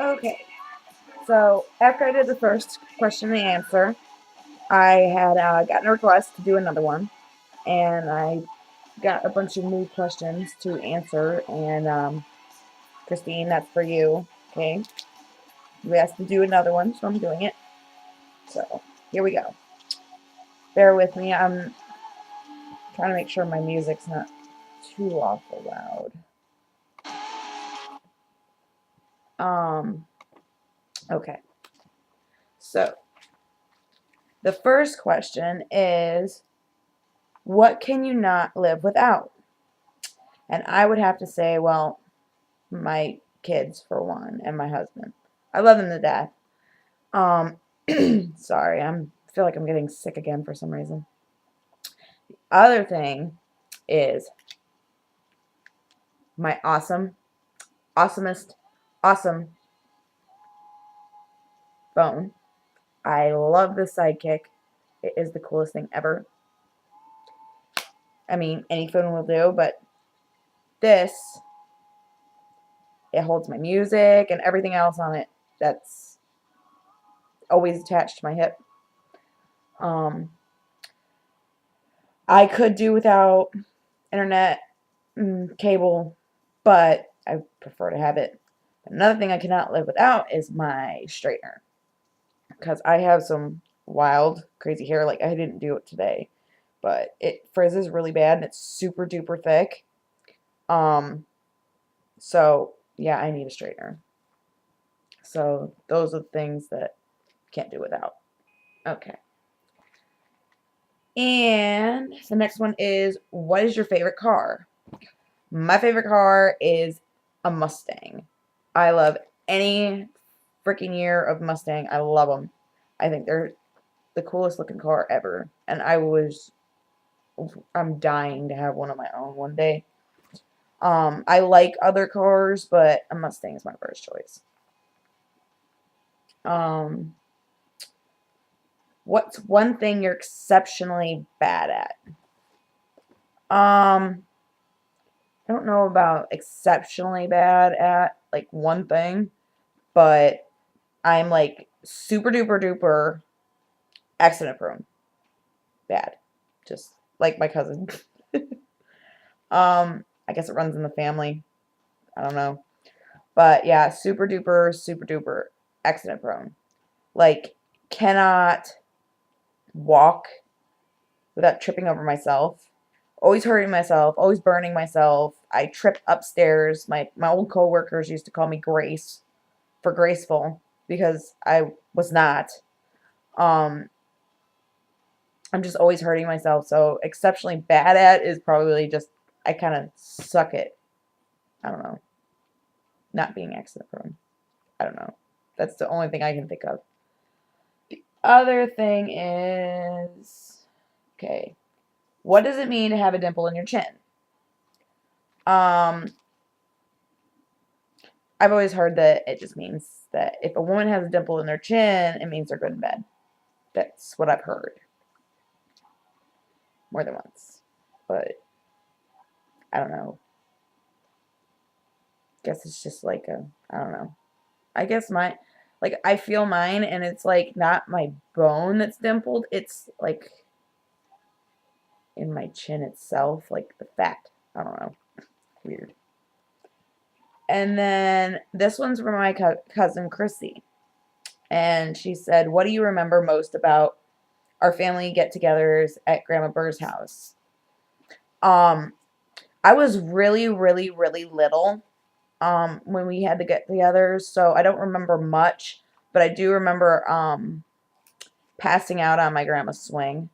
Okay, so after I did the first question and answer, I had gotten a request to do another one, and I got a bunch of new questions to answer. And Christine, that's for you. Okay, you asked to do another one, so I'm doing it. So here we go. Bear with me. I'm trying to make sure my music's not too awful loud. Um, okay. So the first question is, what can you not live without? And I would have to say, well, my kids for one, and my husband. I love them to death. Um, sorry, I feel like I'm getting sick again for some reason. Other thing is my awesomest, awesome phone. I love the Sidekick. It is the coolest thing ever. I mean, any phone will do, but this, it holds my music and everything else on it that's always attached to my hip. Um, I could do without internet, cable, but I prefer to have it. Another thing I cannot live without is my straightener, because I have some wild, crazy hair. Like, I didn't do it today, but it frizzes really bad and it's super duper thick. Um, so yeah, I need a straightener. So those are the things that I can't do without. Okay. And the next one is, what is your favorite car? My favorite car is a Mustang. I love any freaking year of Mustang. I love them. I think they're the coolest looking car ever. And I'm dying to have one of my own one day. I like other cars, but a Mustang is my first choice. Um, what's one thing you're exceptionally bad at? Um, I don't know about exceptionally bad at like one thing, but I'm like super duper duper accident prone. Bad. Just like my cousin. I guess it runs in the family. I don't know. But yeah, super duper accident prone. Like, cannot walk without tripping over myself. Always hurting myself, always burning myself. I trip upstairs. My old coworkers used to call me Grace for graceful because I was not. Um, I'm just always hurting myself. So exceptionally bad at is probably just I kind of suck at, I don't know, not being accident prone. I don't know. That's the only thing I can think of. The other thing is, okay, what does it mean to have a dimple in your chin? Um, I've always heard that it just means that if a woman has a dimple in their chin, it means they're good in bed. That's what I've heard more than once. But I don't know. Guess it's just like I don't know. I guess like I feel mine and it's like not my bone that's dimpled. It's like in my chin itself, like the fat. I don't know. Weird. And then this one's from my cousin Chrissy. And she said, "What do you remember most about our family get-togethers at Grandma Burr's house?" Um, I was really, really, really little when we had the get-togethers, so I don't remember much, but I do remember passing out on my grandma's swing.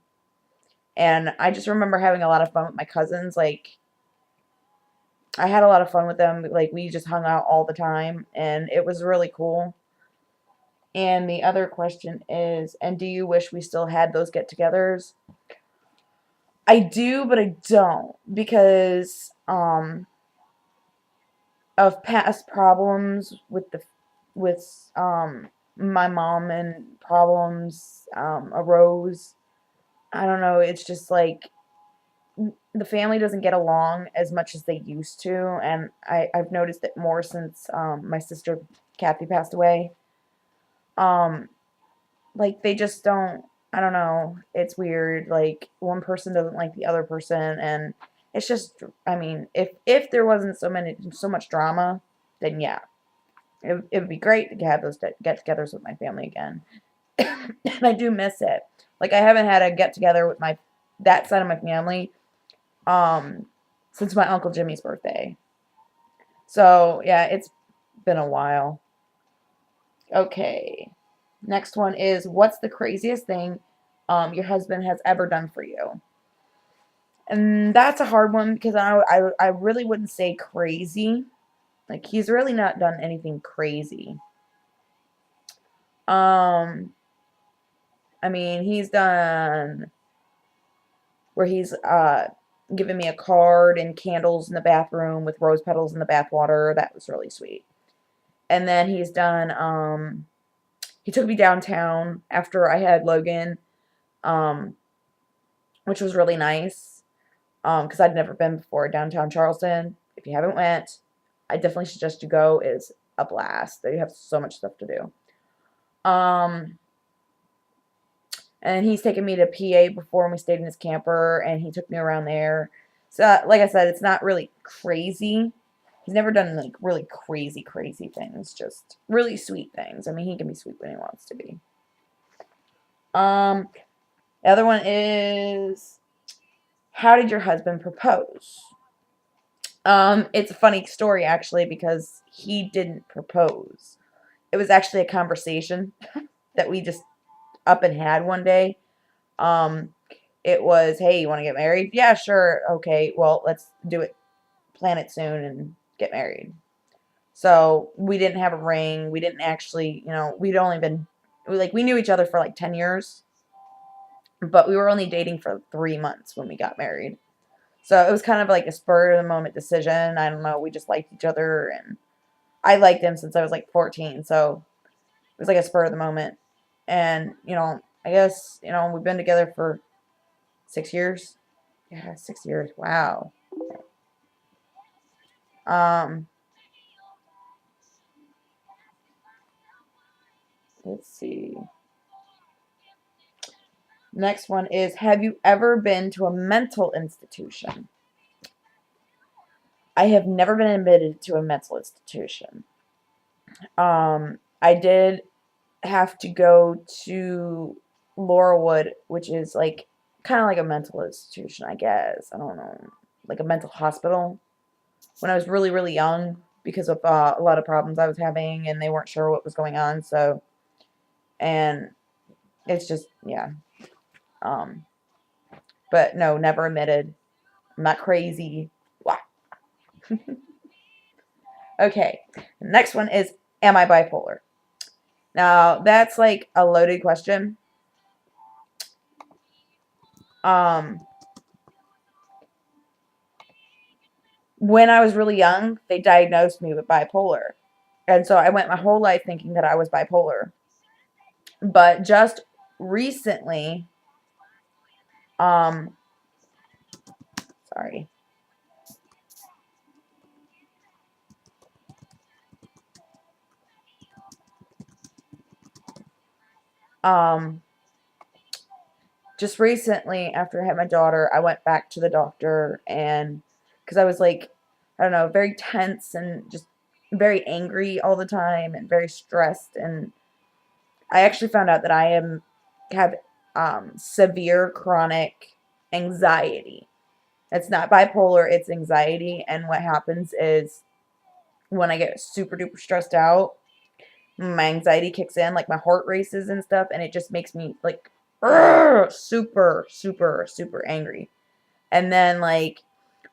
And I just remember having a lot of fun with my cousins. Like, I had a lot of fun with them. Like, we just hung out all the time, and it was really cool. And the other question is, and do you wish we still had those get-togethers? I do, but I don't, because of past problems with the with my mom, and problems arose. I don't know. It's just like the family doesn't get along as much as they used to, and I've noticed it more since my sister Kathy passed away. Um, like they just don't. I don't know. It's weird. Like one person doesn't like the other person, and it's just. I mean, if there wasn't so much drama, then yeah, it would be great to have those get-togethers with my family again. And I do miss it. Like I haven't had a get-together with my that side of my family um since my Uncle Jimmy's birthday. So, yeah, it's been a while. Okay. Next one is what's the craziest thing your husband has ever done for you? And that's a hard one because I really wouldn't say crazy. Like he's really not done anything crazy. Um I mean, he's done where he's given me a card and candles in the bathroom with rose petals in the bathwater. That was really sweet. And then he's done he took me downtown after I had Logan, um, which was really nice because I'd never been before downtown Charleston. If you haven't went, I definitely suggest you go. It's a blast. They have so much stuff to do. Um, and he's taken me to PA before when we stayed in his camper, and he took me around there. So, like I said, it's not really crazy. He's never done like really crazy, crazy things. Just really sweet things. I mean, he can be sweet when he wants to be. Um, the other one is, how did your husband propose? It's a funny story actually because he didn't propose. It was actually a conversation that we just up and had one day. Um, it was, hey, you want to get married? Yeah, sure. Okay, well, let's do it. Plan it soon and get married. So we didn't have a ring. We didn't actually, we'd only been, we knew each other for like 10 years, but we were only dating for 3 months when we got married. So it was kind of like a spur of the moment decision. I don't know. We just liked each other, and I liked him since I was like 14. So it was like a spur of the moment. And, I guess, we've been together for 6 years. Yeah, 6 years. Wow. Um, let's see. Next one is, have you ever been to a mental institution? I have never been admitted to a mental institution. I did have to go to Laurelwood, which is like kind of like a mental institution, I guess. I don't know, like a mental hospital when I was really, really young because of a lot of problems I was having and they weren't sure what was going on. So, and it's just, yeah. Um, but no, never admitted. I'm not crazy. Wow. Okay. The next one is, am I bipolar? Now, that's like a loaded question. Um, when I was really young, they diagnosed me with bipolar. And so I went my whole life thinking that I was bipolar. But just recently, um, sorry, um, just recently after I had my daughter, I went back to the doctor and because I was like, I don't know, very tense and just very angry all the time and very stressed. And I actually found out that have severe chronic anxiety. It's not bipolar, it's anxiety. And what happens is when I get super duper stressed out, my anxiety kicks in, like my heart races and stuff, and it just makes me like super, super, super angry. And then like,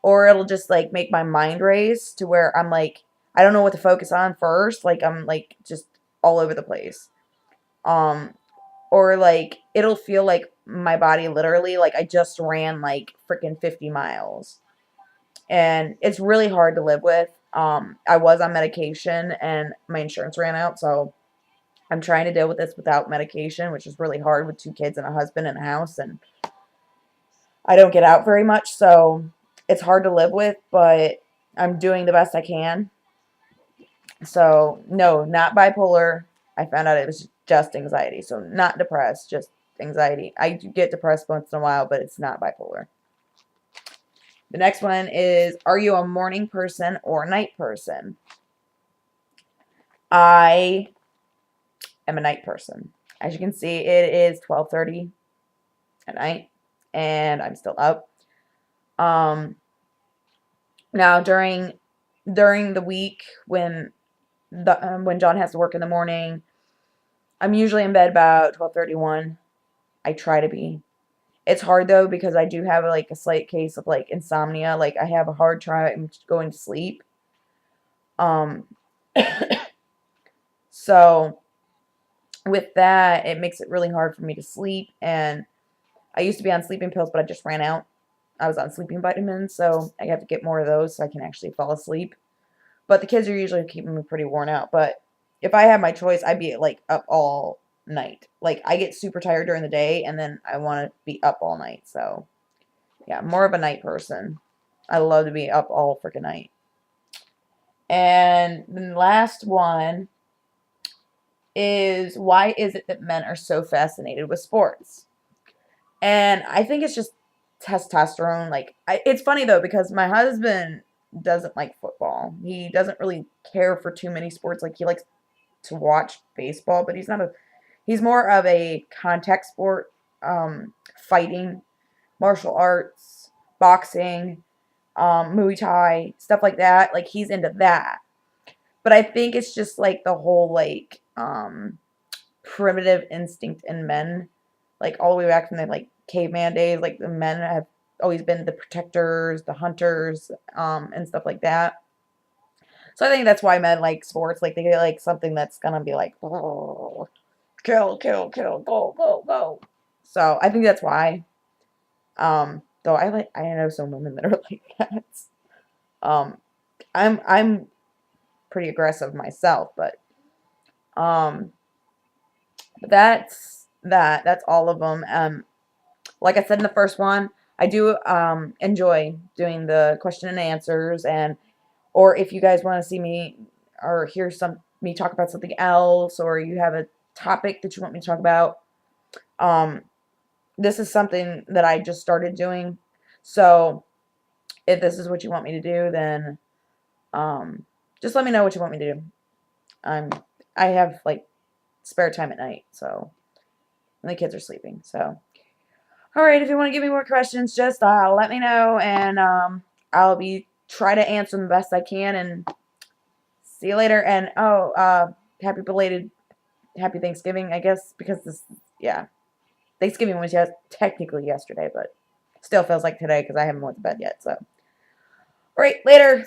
or it'll just like make my mind race to where I'm like, I don't know what to focus on first. Like I'm like just all over the place. Um, or like it'll feel like my body literally like I just ran like freaking 50 miles. And it's really hard to live with. I was on medication and my insurance ran out, so I'm trying to deal with this without medication, which is really hard with 2 kids and a husband and a house, and I don't get out very much, so it's hard to live with, but I'm doing the best I can. So, no, not bipolar. I found out it was just anxiety. So, not depressed, just anxiety. I do get depressed once in a while, but it's not bipolar. The next one is, are you a morning person or a night person? I am a night person. As you can see, it is 12:30 at night, and I'm still up. Now during the week when John has to work in the morning, I'm usually in bed about 12:31. I try to be. It's hard though because I do have like a slight case of like insomnia. Like I have a hard time going to sleep. Um, so with that, it makes it really hard for me to sleep. And I used to be on sleeping pills, but I just ran out. I was on sleeping vitamins, so I have to get more of those so I can actually fall asleep. But the kids are usually keeping me pretty worn out. But if I had my choice, I'd be like up all night. Like I get super tired during the day, and then I want to be up all night. So yeah, more of a night person. I love to be up all freaking night. And the last one is, why is it that men are so fascinated with sports? And I think it's just testosterone. Like, it's funny though because my husband doesn't like football. He doesn't really care for too many sports. Like, he likes to watch baseball, but he's more of a contact sport, fighting, martial arts, boxing, Muay Thai, stuff like that. Like, he's into that. But I think it's just like the whole like primitive instinct in men, like all the way back from the like caveman days. Like the men have always been the protectors, the hunters, and stuff like that. So I think that's why men like sports. Like they get like something that's gonna be like, oh, kill, kill, kill, go, go, go. So I think that's why. Though I know some women that are like that. Um, I'm pretty aggressive myself, but um, that's that. That's all of them. Like I said in the first one, I do enjoy doing the question and answers, and or if you guys want to see me or hear me talk about something else, or you have a topic that you want me to talk about, um, this is something that I just started doing. So if this is what you want me to do, then just let me know what you want me to do. I'm I have like spare time at night, so when the kids are sleeping. So all right, if you want to give me more questions, just let me know, and I'll be try to answer them the best I can. And see you later. And happy belated happy Thanksgiving, I guess, because yeah, Thanksgiving was technically yesterday, but still feels like today because I haven't went to bed yet. So, all right, later.